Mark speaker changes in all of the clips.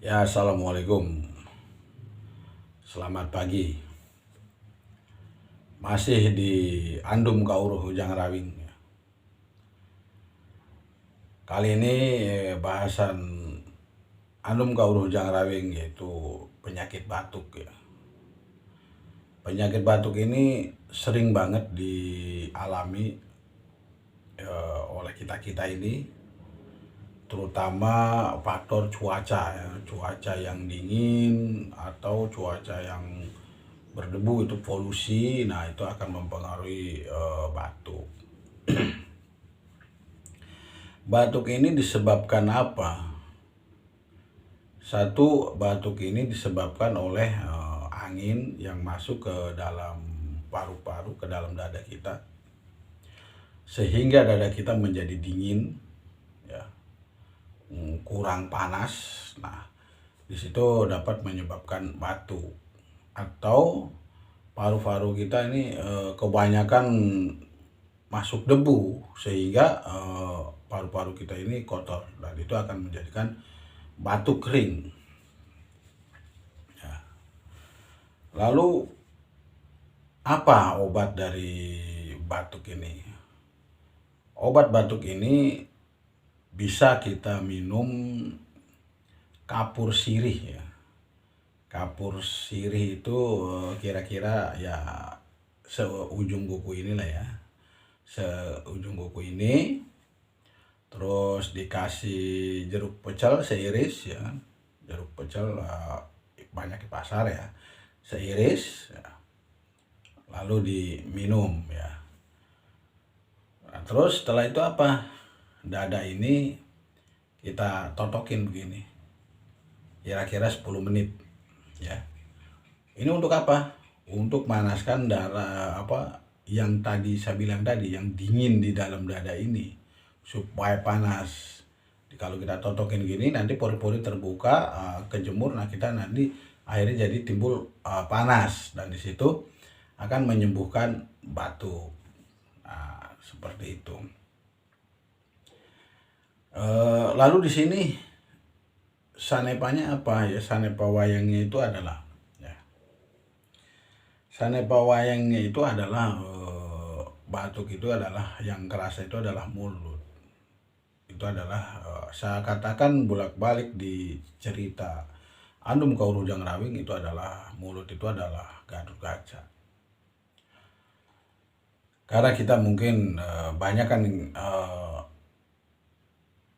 Speaker 1: Ya, assalamualaikum. Selamat pagi. Masih di Andum Kauruh Hujang Rawing. Kali ini bahasan Andum Kauruh Hujang Rawing yaitu penyakit batuk ya. Penyakit batuk ini sering banget dialami oleh kita-kita ini, terutama faktor cuaca ya, cuaca yang dingin atau cuaca yang berdebu, itu polusi. Nah, itu akan mempengaruhi batuk. Batuk ini disebabkan apa? Satu, batuk ini disebabkan oleh angin yang masuk ke dalam paru-paru, ke dalam dada kita, sehingga dada kita menjadi dingin, ya, kurang panas. Nah, di situ dapat menyebabkan batuk. Atau paru-paru kita ini kebanyakan masuk debu, sehingga paru-paru kita ini kotor, dan itu akan menjadikan batuk kering. Ya. Lalu apa obat dari batuk ini? Obat batuk ini bisa kita minum kapur sirih ya. Kapur sirih itu kira-kira ya seujung kuku inilah ya. Seujung kuku ini, terus dikasih jeruk pecel seiris ya. Jeruk pecel banyak di pasar ya, seiris ya. Lalu diminum ya. Nah, terus setelah itu apa? Dada ini kita totokin begini, kira-kira 10 menit ya. Ini untuk apa? Untuk manaskan darah yang tadi saya bilang tadi, yang dingin di dalam dada ini, supaya panas. Kalau kita totokin gini, nanti pori-pori terbuka, kejemur, nah kita nanti akhirnya jadi timbul panas, dan di situ akan menyembuhkan batuk. Nah, seperti itu. Lalu di sini sanepanya apa ya? Sanepa wayangnya itu adalah ya. Sanepa wayangnya itu adalah batuk itu adalah yang kerasa itu adalah mulut. Itu adalah saya katakan bolak-balik di cerita Andum Kauruh Hujang Rawing, itu adalah mulut itu adalah Gatot Kaca. Karena kita mungkin banyak kan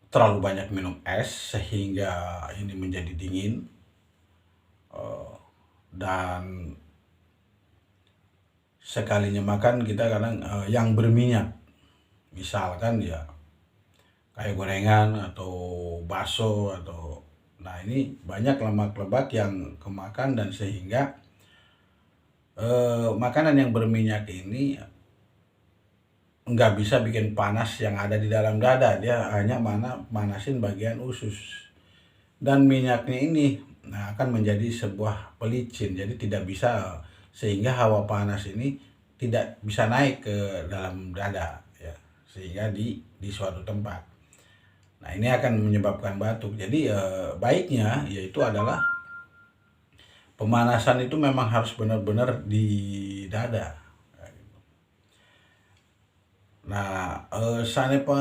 Speaker 1: terlalu banyak minum es sehingga ini menjadi dingin, dan sekalinya makan kita kadang yang berminyak, misalkan ya kayak gorengan atau bakso atau, nah ini banyak lemak-lemak yang kemakan, dan sehingga makanan yang berminyak ini nggak bisa bikin panas yang ada di dalam dada, dia hanya manasin bagian usus. Dan minyaknya ini akan menjadi sebuah pelicin, jadi tidak bisa, sehingga hawa panas ini tidak bisa naik ke dalam dada ya, sehingga di suatu tempat. Nah, ini akan menyebabkan batuk. Jadi baiknya yaitu adalah pemanasan itu memang harus benar-benar di dada. Nah, sanepa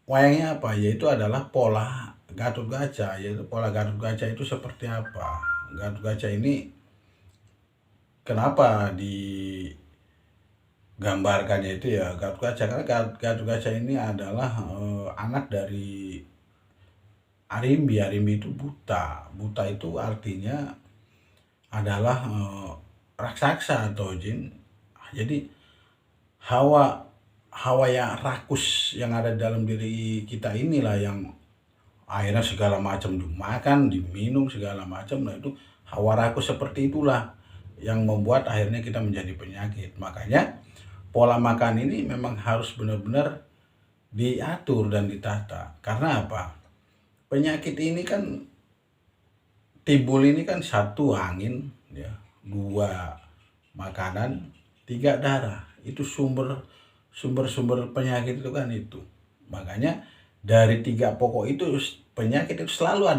Speaker 1: wayangnya apa? Yaitu adalah pola Gatot Kaca. Yaitu pola Gatot Kaca itu seperti apa? Gatot Kaca ini kenapa digambarkannya itu ya Gatot Kaca? Karena Gatot Kaca ini adalah anak dari Arimbi. Arimbi itu buta. Buta itu artinya adalah raksasa atau jin. Jadi hawa yang rakus yang ada dalam diri kita inilah yang akhirnya segala macam dimakan, diminum segala macam. Nah, itu hawa rakus seperti itulah yang membuat akhirnya kita menjadi penyakit. Makanya pola makan ini memang harus benar-benar diatur dan ditata. Karena apa? Penyakit ini kan timbul ini kan, satu angin ya, dua makanan, tiga darah. Itu sumber penyakit itu kan itu. Makanya dari tiga pokok itu penyakit itu selalu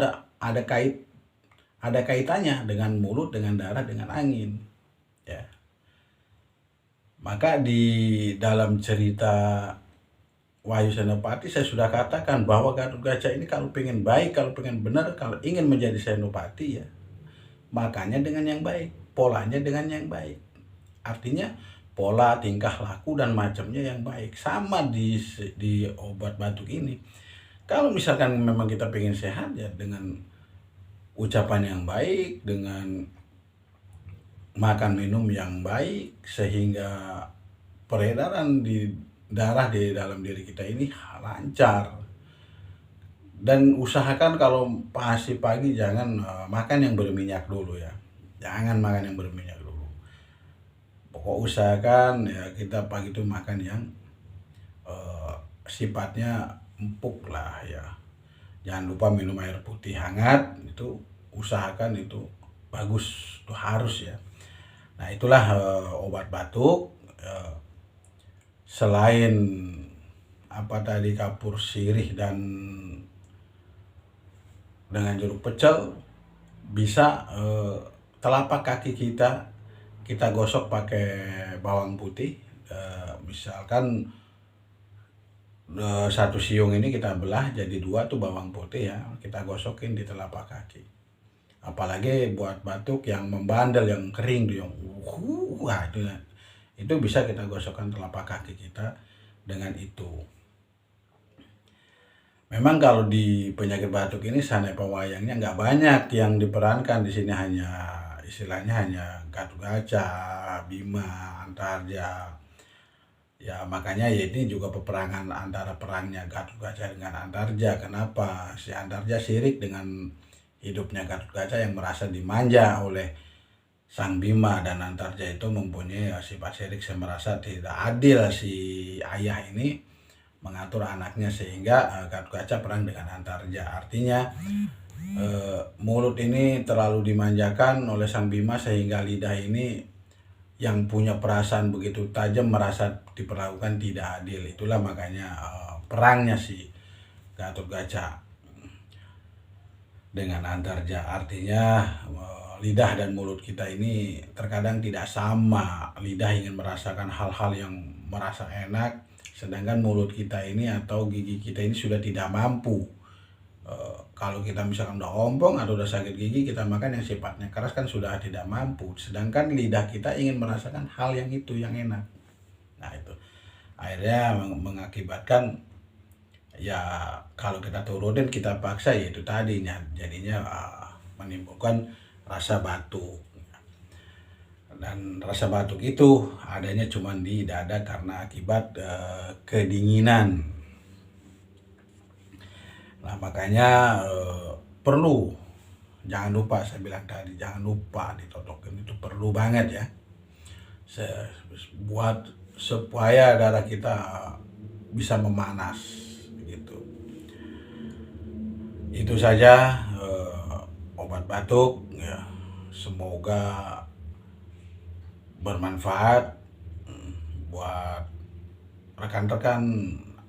Speaker 1: ada kaitannya dengan mulut, dengan darah, dengan angin. Ya. Maka di dalam cerita Wahyu Senopati saya sudah katakan bahwa Gatotkaca ini kalau pengen baik, kalau pengen benar, kalau ingin menjadi Senopati ya, makanya dengan yang baik, polanya dengan yang baik. Artinya pola tingkah laku dan macamnya yang baik. Sama di obat batuk ini. Kalau misalkan memang kita pengen sehat ya dengan ucapan yang baik, dengan makan minum yang baik, sehingga peredaran di darah di dalam diri kita ini lancar. Dan usahakan kalau pagi jangan makan yang berminyak dulu ya. Jangan makan yang berminyak dulu. Pokok usahakan ya kita pagi itu makan yang sifatnya empuk lah ya. Jangan lupa minum air putih hangat, itu usahakan itu bagus, itu harus ya. Nah itulah obat batuk. Selain apa tadi kapur sirih dan dengan jeruk pecel, bisa telapak kaki kita gosok pakai bawang putih. Misalkan satu siung ini kita belah jadi 2 tuh bawang putih ya, kita gosokin di telapak kaki. Apalagi buat batuk yang membandel, yang kering tuh, yang wah itu bisa kita gosokkan telapak kaki kita dengan itu. Memang kalau di penyakit batuk ini sanai pewayangnya nggak banyak yang diperankan di sini, hanya istilahnya hanya Gatotkaca, Bima, Antarja. Ya makanya ya ini juga peperangan antara perangnya Gatotkaca dengan Antarja. Kenapa? Si Antarja sirik dengan hidupnya Gatotkaca yang merasa dimanja oleh Sang Bima, dan Antarja itu mempunyai sifat sirik, merasa tidak adil si ayah ini mengatur anaknya, sehingga Gatotkaca perang dengan Antarja. Artinya mulut ini terlalu dimanjakan oleh Sang Bima sehingga lidah ini yang punya perasaan begitu tajam merasa diperlakukan tidak adil. Itulah makanya perangnya si Gatotkaca dengan Antarja. Artinya lidah dan mulut kita ini terkadang tidak sama. Lidah ingin merasakan hal-hal yang merasa enak, sedangkan mulut kita ini atau gigi kita ini sudah tidak mampu. Kalau kita misalkan udah ompong atau udah sakit gigi, kita makan yang sifatnya keras kan sudah tidak mampu. Sedangkan lidah kita ingin merasakan hal yang itu, yang enak. Nah itu akhirnya mengakibatkan ya kalau kita turunin, kita paksa, ya itu tadinya jadinya menimbulkan rasa batuk. Dan rasa batuk itu adanya cuma di dada karena akibat kedinginan. Nah makanya perlu, jangan lupa, saya bilang tadi jangan lupa ditotokin, itu perlu banget ya, buat supaya darah kita bisa memanas gitu. Itu saja obat batuk ya, semoga bermanfaat buat rekan-rekan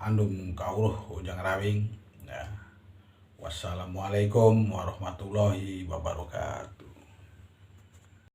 Speaker 1: andum kawruh Ujang Rawing ya. Wassalamualaikum warahmatullahi wabarakatuh.